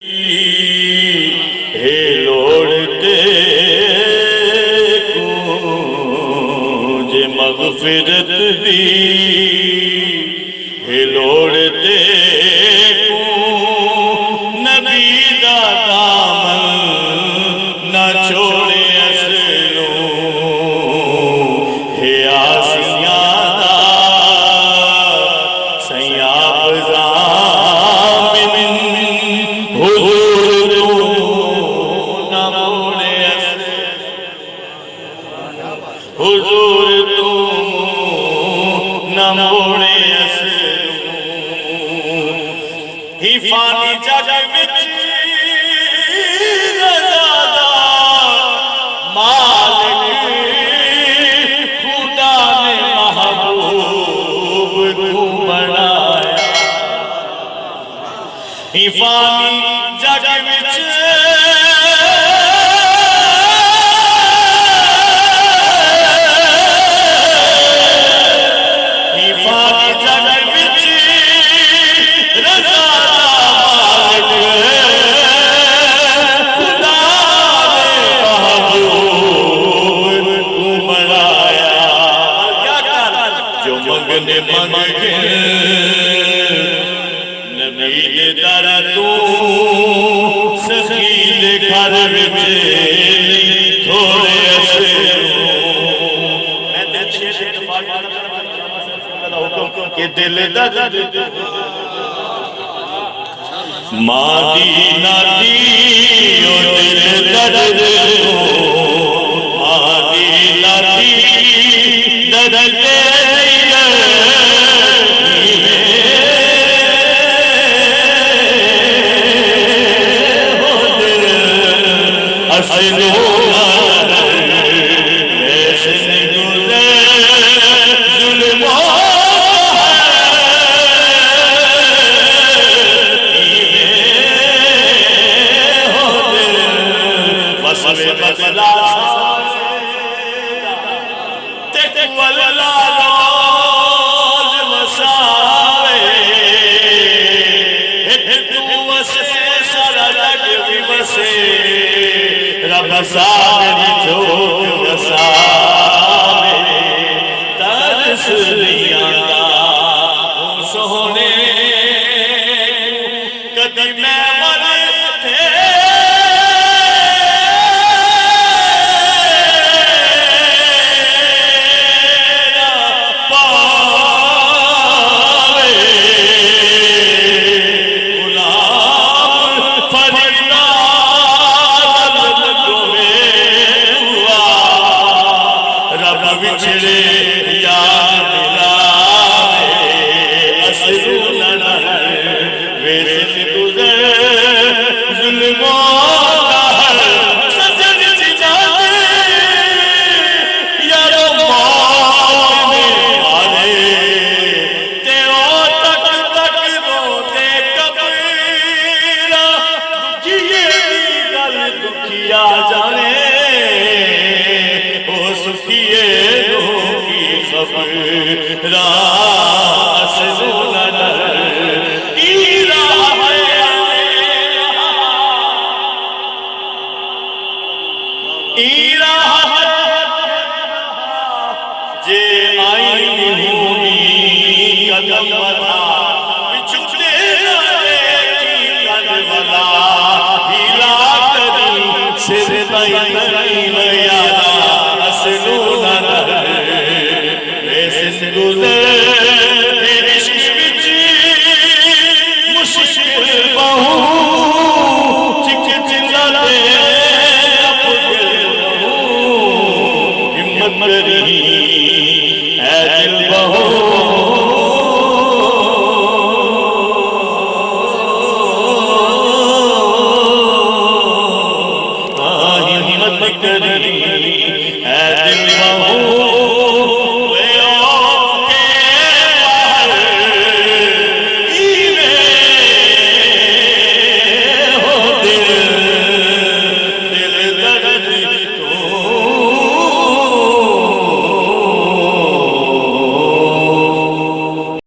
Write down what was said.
हे लोड़ते कुझ मग़फ़िरत दी, हे लोड़ते नबी दा दामन न छोड़े असलो, हे आसियां दा सयाब ज़ामिन हुज़ूर तू न मोड़े हुज़ूर तू न मोड़े ही फानी जग विच रज़ा मालिक खुदा ने महबूब तू बनाया, ही फानी जग विच मंगने मंगे नबी दे दर तू सखी दे घर विच थोड़े असे मैं दिल शेर दा हुक्म के दिल दर्द मादी नादी ओ दिल दर्द मादी नादी दर्द रब सारी जोग वसावे तरस नहीं आता सोहने कदी मैं मर थे बिछड़े यार मिलावे असरू न वैसे गुजर जुल्मों का सजन जाते यारो मौत में आले ते ओ तक तक रोते कबीरा दुखिए गल दुखिया जाने ओ सुखिए रास जे आई होनी कदम बना बिछुड़े वाला हीला करी सिर नहीं यारा असलू मुश्किल बहु हिम्मत करी